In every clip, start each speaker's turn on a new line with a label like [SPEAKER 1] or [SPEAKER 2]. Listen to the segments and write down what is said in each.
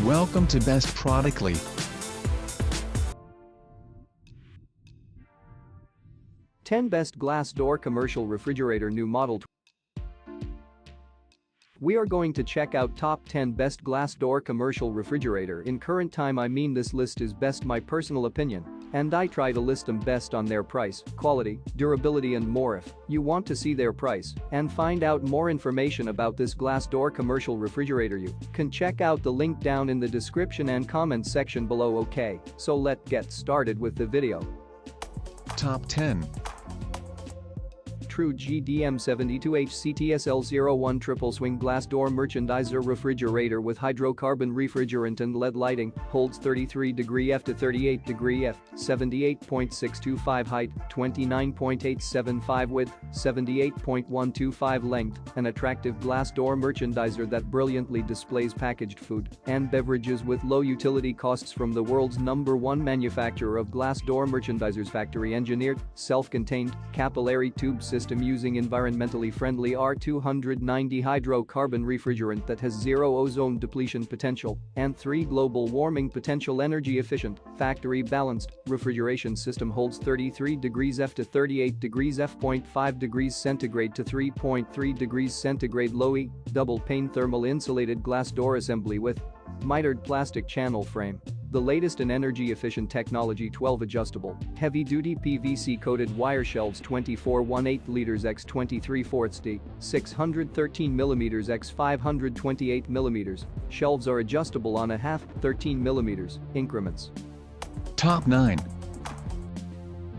[SPEAKER 1] Welcome to Best Productly.
[SPEAKER 2] Ten Best Glass Door Commercial Refrigerator New Model. We are going to check out top 10 best glass door commercial refrigerator in current time. I mean, this list is best my personal opinion, and I try to list them best on their price, quality, durability and more. If you want to see their price and find out more information about this glass door commercial refrigerator, you can check out the link down in the description and comments section below. Okay, so let's get started with the video.
[SPEAKER 1] Top 10.
[SPEAKER 2] True GDM72HCTSL01 Triple Swing Glass Door Merchandiser Refrigerator with hydrocarbon refrigerant and LED lighting, holds 33° F to 38° F, 78.625 height, 29.875 width, 78.125 length, an attractive glass door merchandiser that brilliantly displays packaged food and beverages with low utility costs from the world's #1 manufacturer of glass door merchandisers. Factory engineered, self-contained, capillary tube system using environmentally friendly R290 hydrocarbon refrigerant that has 0 ozone depletion potential and 3 global warming potential. Energy efficient, factory balanced refrigeration system, holds 33° F to 38° F, 0.5 degrees centigrade to 3.3 degrees centigrade. Low E, double pane thermal insulated glass door assembly with mitered plastic channel frame. The latest in energy-efficient technology. 12 adjustable, heavy-duty PVC-coated wire shelves, 24 1/8 liters x 23/4 D, 613 mm x 528 mm. Shelves are adjustable on a half, 13 mm increments.
[SPEAKER 1] Top 9.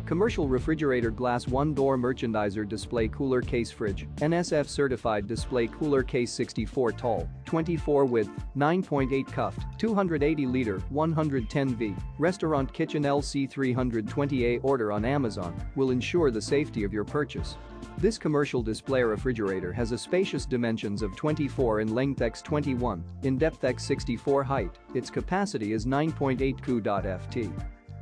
[SPEAKER 2] Commercial refrigerator glass one-door merchandiser display cooler case fridge, NSF certified display cooler case, 64 tall, 24 width, 9.8 cuffed, 280 liter, 110 V, restaurant kitchen LC 320A. Order on Amazon will ensure the safety of your purchase. This commercial display refrigerator has a spacious dimensions of 24 in length x 21, in depth x 64 height. Its capacity is 9.8 Q.ft.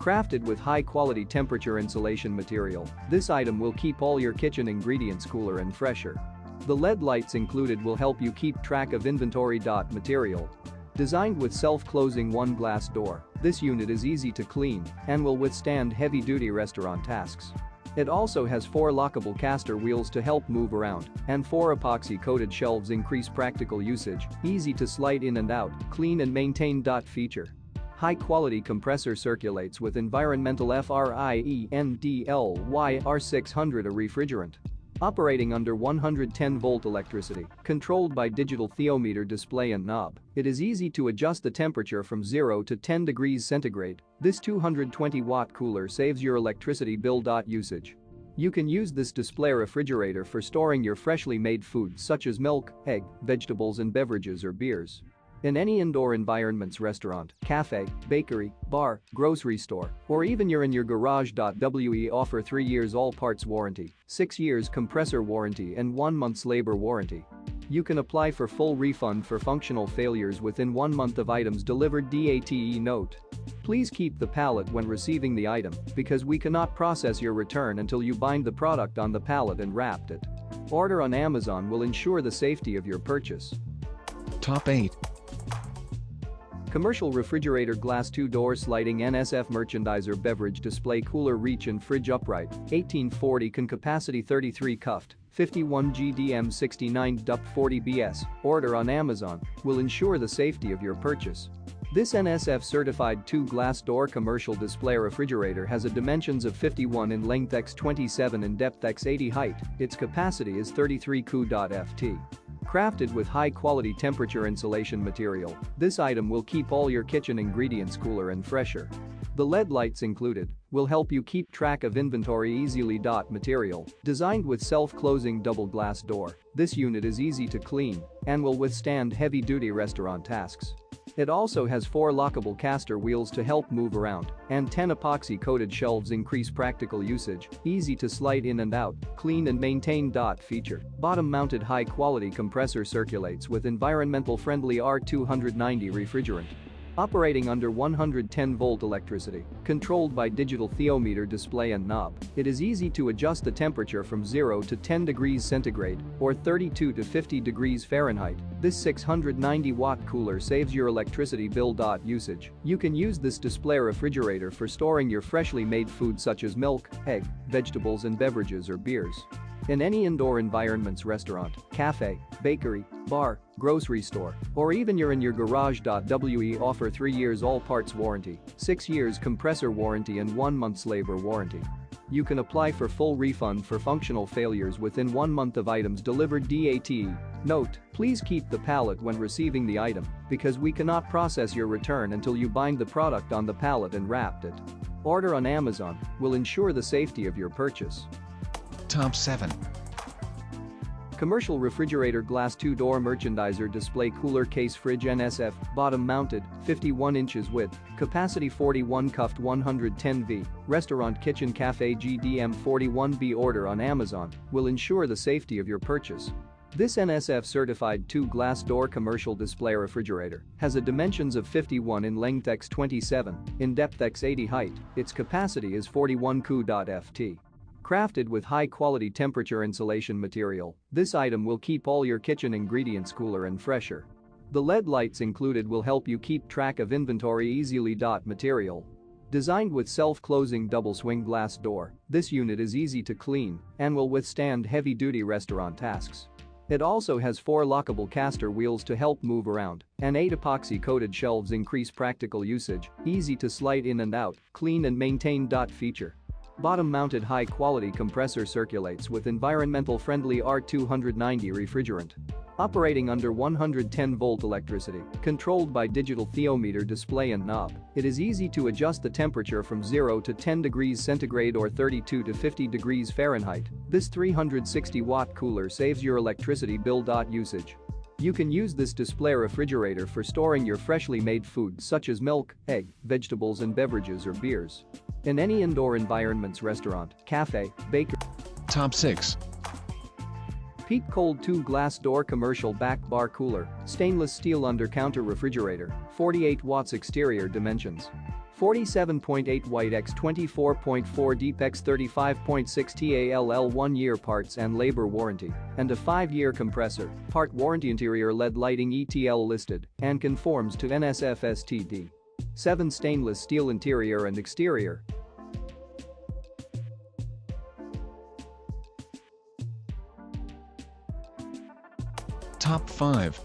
[SPEAKER 2] Crafted with high-quality temperature insulation material, this item will keep all your kitchen ingredients cooler and fresher. The LED lights included will help you keep track of inventory. Material. Designed with self-closing one glass door, this unit is easy to clean and will withstand heavy-duty restaurant tasks. It also has 4 lockable caster wheels to help move around, and 4 epoxy-coated shelves increase practical usage, easy to slide in and out, clean and maintain. Feature. High-quality compressor circulates with environmental friendly R600, a refrigerant. Operating under 110-volt electricity, controlled by digital thermometer display and knob, it is easy to adjust the temperature from 0 to 10 degrees centigrade. This 220-watt cooler saves your electricity bill. Usage. You can use this display refrigerator for storing your freshly made foods such as milk, egg, vegetables and beverages or beers. In any indoor environments, restaurant, cafe, bakery, bar, grocery store, or even you're in your garage. We offer 3 years all parts warranty, 6 years compressor warranty and 1 month's labor warranty. You can apply for full refund for functional failures within 1 month of items delivered. DATE note. Please keep the pallet when receiving the item because we cannot process your return until you bind the product on the pallet and wrapped it. Order on Amazon will ensure the safety of your purchase.
[SPEAKER 1] Top 8.
[SPEAKER 2] Commercial refrigerator glass 2-door sliding NSF merchandiser beverage display cooler reach and fridge upright, 1840 can capacity, 33 cuffed, 51 GDM 69 DUP 40 BS. Order on Amazon will ensure the safety of your purchase. This NSF certified 2-glass door commercial display refrigerator has a dimensions of 51 in length x 27 in depth x 80 height. Its capacity is 33 Q.ft. Crafted with high-quality temperature insulation material, this item will keep all your kitchen ingredients cooler and fresher. The LED lights included will help you keep track of inventory easily. Material. Designed with self-closing double glass door, this unit is easy to clean and will withstand heavy-duty restaurant tasks. It also has 4 lockable caster wheels to help move around, and 10 epoxy-coated shelves increase practical usage, easy to slide in and out, clean and maintain. Feature. Bottom-mounted high-quality compressor circulates with environmental friendly R290 refrigerant. Operating under 110-volt electricity, controlled by digital theometer display and knob, it is easy to adjust the temperature from 0 to 10 degrees centigrade or 32 to 50 degrees Fahrenheit. This 690-watt cooler saves your electricity bill. Usage: you can use this display refrigerator for storing your freshly made food such as milk, egg, vegetables and beverages or beers. In any indoor environments, restaurant, cafe, bakery, bar, grocery store, or even you're in your garage. We offer 3 years all parts warranty, 6 years compressor warranty and 1 month's labor warranty. You can apply for full refund for functional failures within 1 month of items delivered. Note: please keep the pallet when receiving the item, because we cannot process your return until you bind the product on the pallet and wrapped it. Order on Amazon, will ensure the safety of your purchase.
[SPEAKER 1] Top 7.
[SPEAKER 2] Commercial refrigerator glass 2-door merchandiser display cooler case fridge NSF, bottom mounted, 51 inches width, capacity 41 cuffed 110V, restaurant kitchen cafe GDM 41B. Order on Amazon, will ensure the safety of your purchase. This NSF certified 2-glass door commercial display refrigerator has a dimensions of 51 in length x 27, in depth x 80 height, its capacity is 41 cu.ft. Crafted with high-quality temperature insulation material, this item will keep all your kitchen ingredients cooler and fresher. The LED lights included will help you keep track of inventory easily. Material: designed with self-closing double-swing glass door, this unit is easy to clean and will withstand heavy-duty restaurant tasks. It also has 4 lockable caster wheels to help move around, and 8 epoxy-coated shelves increase practical usage, easy to slide in and out, clean and maintain. Feature: bottom-mounted high-quality compressor circulates with environmental-friendly R290 refrigerant. Operating under 110-volt electricity, controlled by digital theometer display and knob, it is easy to adjust the temperature from 0 to 10 degrees centigrade or 32 to 50 degrees Fahrenheit. This 360-watt cooler saves your electricity bill. Usage: you can use this display refrigerator for storing your freshly made food such as milk, egg, vegetables and beverages or beers. In any indoor environments, restaurant, cafe, bakery.
[SPEAKER 1] Top 6.
[SPEAKER 2] Peak Cold 2-glass door commercial back bar cooler, stainless steel under counter refrigerator, 48 watts exterior dimensions. 47.8 wide x 24.4 deep x 35.6 tall 1 year parts and labor warranty, and a 5-year compressor, part warranty. Interior LED lighting ETL listed, and conforms to NSF STD. 7 stainless steel interior and exterior.
[SPEAKER 1] Top 5.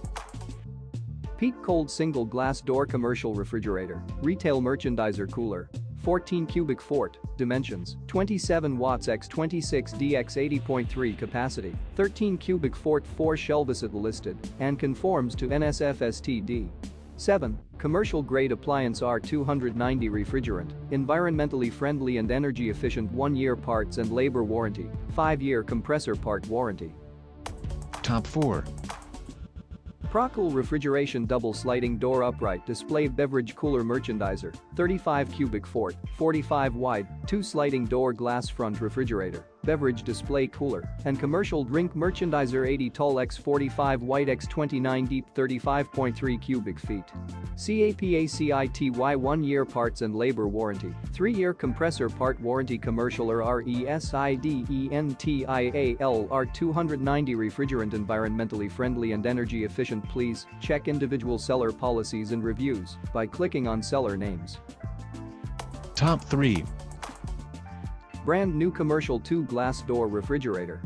[SPEAKER 2] Peak Cold single glass door commercial refrigerator, retail merchandiser cooler, 14 cubic fort, dimensions, 27 watts x 26 dx 80.3 capacity, 13 cubic fort 4 shelves listed, and conforms to NSF STD. 7. Commercial grade appliance R290 refrigerant, environmentally friendly and energy efficient 1-year parts and labor warranty, 5-year compressor part warranty.
[SPEAKER 1] Top 4.
[SPEAKER 2] Procool refrigeration double sliding door upright display beverage cooler merchandiser, 35 cubic fort, 45 wide, 2 sliding door glass front refrigerator, beverage display cooler, and commercial drink merchandiser 80 tall x 45 wide x 29 deep 35.3 cubic feet. CAPACITY 1-year parts and labor warranty, 3-year compressor part warranty. Commercial RESIDENTIAL R290 refrigerant environmentally friendly and energy efficient. Please check individual seller policies and reviews by clicking on seller names.
[SPEAKER 1] Top 3.
[SPEAKER 2] Brand new commercial 2-glass door refrigerator.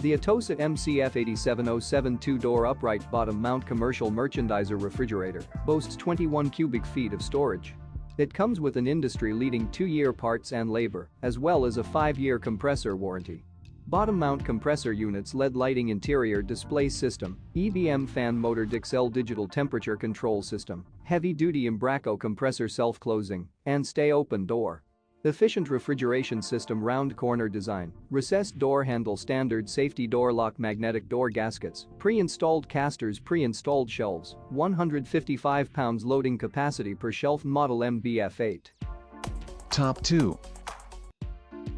[SPEAKER 2] The Atosa MCF 8707 2-door upright bottom mount commercial merchandiser refrigerator boasts 21 cubic feet of storage. It comes with an industry-leading 2-year parts and labor, as well as a 5-year compressor warranty. Bottom mount compressor units, LED lighting, interior display system, EBM fan motor, Dixel digital temperature control system, heavy-duty Embraco compressor, self-closing and stay open door. Efficient refrigeration system, round corner design, recessed door handle, standard safety door lock, magnetic door gaskets, pre-installed casters, pre-installed shelves, 155 pounds loading capacity per shelf, model MBF8.
[SPEAKER 1] Top 2.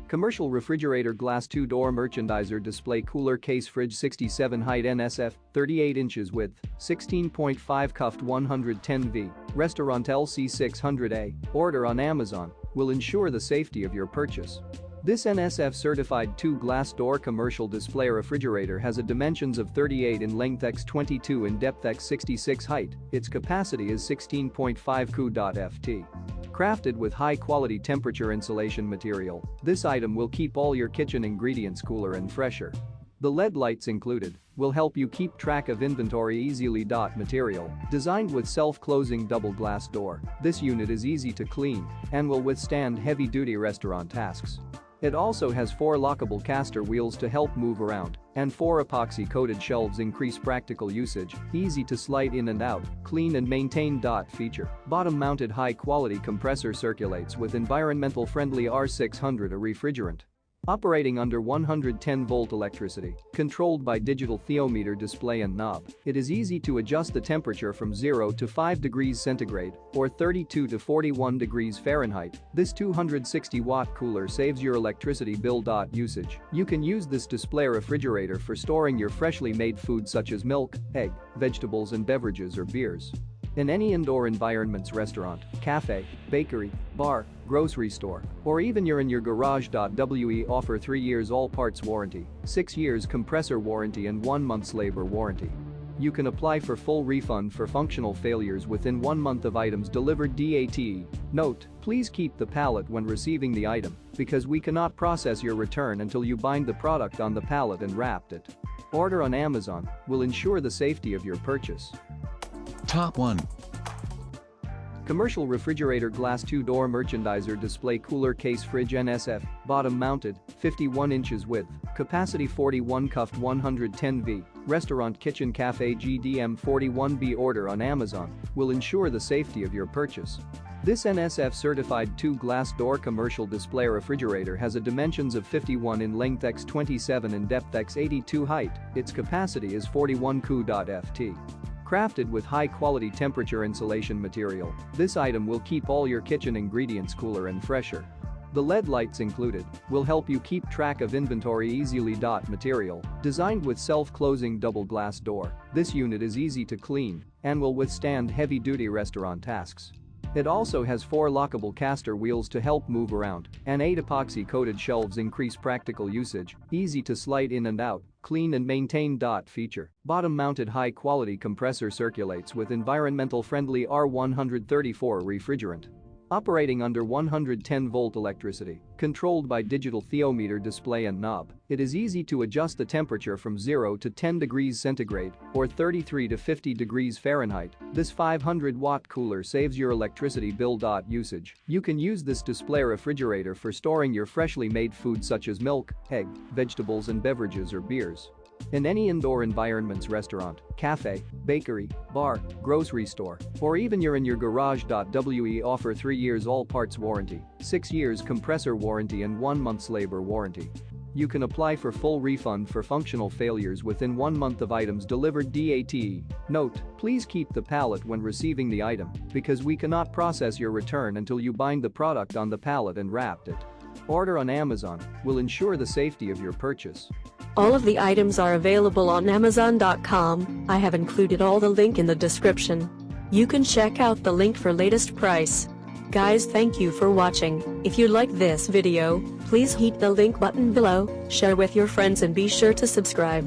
[SPEAKER 2] Commercial refrigerator glass 2-door merchandiser display cooler case fridge 67 height NSF, 38 inches width, 16.5 cuffed 110V, restaurant LC600A, order on Amazon, will ensure the safety of your purchase. This NSF certified 2-glass door commercial display refrigerator has a dimensions of 38 in length x 22 in depth x 66 height, its capacity is 16.5 cu.ft. Crafted with high-quality temperature insulation material, this item will keep all your kitchen ingredients cooler and fresher. The LED lights included will help you keep track of inventory easily. Material designed with self-closing double glass door, this unit is easy to clean and will withstand heavy-duty restaurant tasks. It also has 4 lockable caster wheels to help move around, and 4 epoxy-coated shelves increase practical usage, easy to slide in and out, clean and maintain. Feature: bottom-mounted high-quality compressor circulates with environmental-friendly R600 refrigerant. Operating under 110-volt electricity, controlled by digital theometer display and knob, it is easy to adjust the temperature from 0 to 5 degrees centigrade or 32 to 41 degrees Fahrenheit. This 260-watt cooler saves your electricity bill. Usage: you can use this display refrigerator for storing your freshly made food such as milk, egg, vegetables and beverages or beers. In any indoor environments, restaurant, cafe, bakery, bar, grocery store, or even you're in your garage. We offer 3 years all parts warranty, 6 years compressor warranty and 1 month's labor warranty. You can apply for full refund for functional failures within 1 month of items delivered. Note: please keep the pallet when receiving the item, because we cannot process your return until you bind the product on the pallet and wrapped it. Order on Amazon will ensure the safety of your purchase.
[SPEAKER 1] Top 1.
[SPEAKER 2] Commercial refrigerator glass 2-door merchandiser display cooler case fridge NSF, bottom mounted, 51 inches width, capacity 41 cuffed 110V, restaurant kitchen cafe GDM 41B. Order on Amazon will ensure the safety of your purchase. This NSF certified 2-glass door commercial display refrigerator has a dimensions of 51 in length x 27 in depth x 82 height, its capacity is 41 cu.ft. Crafted with high-quality temperature insulation material, this item will keep all your kitchen ingredients cooler and fresher. The LED lights included will help you keep track of inventory easily. Material designed with self-closing double glass door, this unit is easy to clean and will withstand heavy-duty restaurant tasks. It also has 4 lockable caster wheels to help move around, and 8 epoxy-coated shelves increase practical usage, easy to slide in and out, clean and maintain. Feature: bottom-mounted high-quality compressor circulates with environmental-friendly R134 refrigerant. Operating under 110-volt electricity, controlled by digital theometer display and knob, it is easy to adjust the temperature from 0 to 10 degrees centigrade or 33 to 50 degrees Fahrenheit. This 500-watt cooler saves your electricity bill. Usage: you can use this display refrigerator for storing your freshly made food such as milk, egg, vegetables and beverages or beers. In any indoor environments, restaurant, cafe, bakery, bar, grocery store, or even you're in your garage. We offer 3 years all parts warranty, 6 years compressor warranty and 1 month's labor warranty. You can apply for full refund for functional failures within 1 month of items delivered. Note: please keep the pallet when receiving the item, because we cannot process your return until you bind the product on the pallet and wrapped it. Order on Amazon will ensure the safety of your purchase.
[SPEAKER 3] All of the items are available on Amazon.com. I have included all the link in the description. You can check out the link for latest price. Guys, thank you for watching. If you like this video, please hit the link button below, share with your friends and be sure to subscribe.